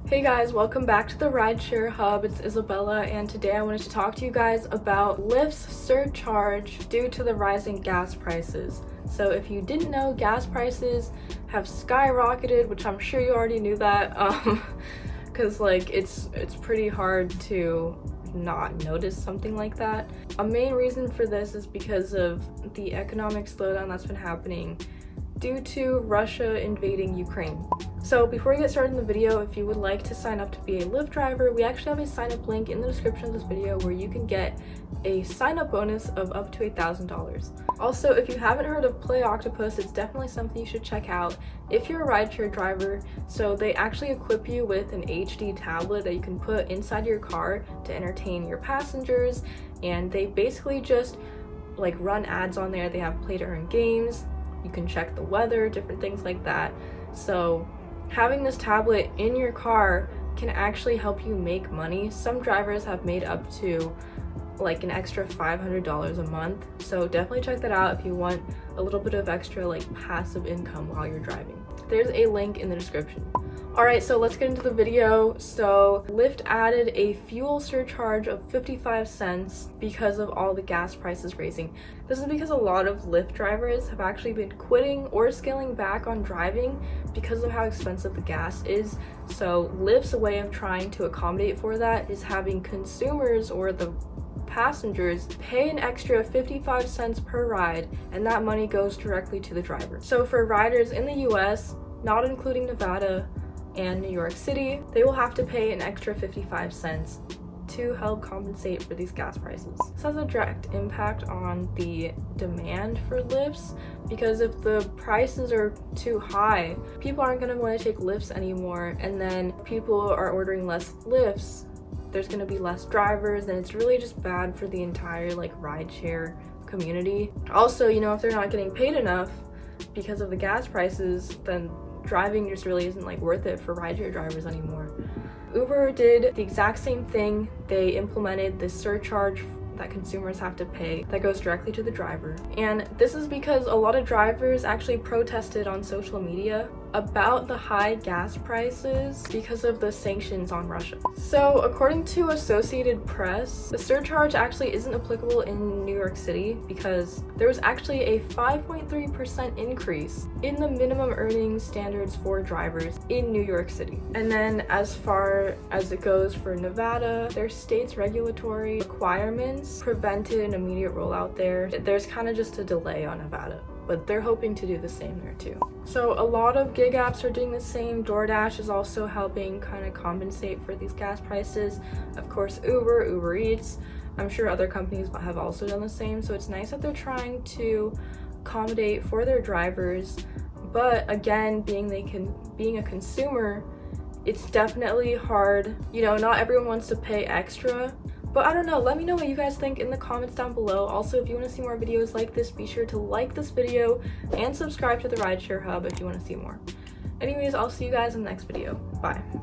Hey guys, welcome back to the Rideshare Hub. It's Isabella, and today I wanted to talk to you guys about Lyft's surcharge due to the rising gas prices. So if you didn't know, gas prices have skyrocketed, which I'm sure you already knew that, because like it's pretty hard to not notice something like that. A main reason for this is because of the economic slowdown that's been happening due to Russia invading Ukraine. So before we get started in the video, if you would like to sign up to be a Lyft driver, we actually have a sign up link in the description of this video where you can get a sign up bonus of up to $1,000. Also, if you haven't heard of Play OCTOPUS, it's definitely something you should check out if you're a rideshare driver. So they actually equip you with an HD tablet that you can put inside your car to entertain your passengers, and they basically just like run ads on there. They have play to earn games, you can check the weather, different things like that. So having this tablet in your car can actually help you make money. Some drivers have made up to like an extra $500 a month, so definitely check that out if you want a little bit of extra like passive income while you're driving. There's a link in the description. Alright, so let's get into the video. So Lyft added a fuel surcharge of 55 cents because of all the gas prices raising. This is because a lot of Lyft drivers have actually been quitting or scaling back on driving because of how expensive the gas is. So Lyft's way of trying to accommodate for that is having consumers or the passengers pay an extra 55 cents per ride, and that money goes directly to the driver. So for riders in the US, not including Nevada and New York City, they will have to pay an extra 55 cents to help compensate for these gas prices. This has a direct impact on the demand for Lyfts, because if the prices are too high, people aren't going to want to take Lyfts anymore, and then people are ordering less Lyfts, there's going to be less drivers, and it's really just bad for the entire like rideshare community. Also, you know, if they're not getting paid enough because of the gas prices, then driving just really isn't like worth it for rideshare drivers anymore. Uber did the exact same thing. They implemented this surcharge that consumers have to pay that goes directly to the driver. And this is because a lot of drivers actually protested on social media about the high gas prices because of the sanctions on Russia. So according to Associated Press, the surcharge actually isn't applicable in New York City because there was actually a 5.3% increase in the minimum earning standards for drivers in New York City. And then as far as it goes for Nevada, their state's regulatory requirements prevented an immediate rollout there. There's kind of just a delay on Nevada, but they're hoping to do the same there too. So a lot of gig apps are doing the same. DoorDash is also helping kind of compensate for these gas prices. Of course, Uber Eats, I'm sure other companies have also done the same. So it's nice that they're trying to accommodate for their drivers. But again, being a consumer, it's definitely hard. You know, not everyone wants to pay extra. But I don't know, let me know what you guys think in the comments down below. Also, if you want to see more videos like this, be sure to like this video and subscribe to the Rideshare Hub if you want to see more. Anyways, I'll see you guys in the next video. Bye.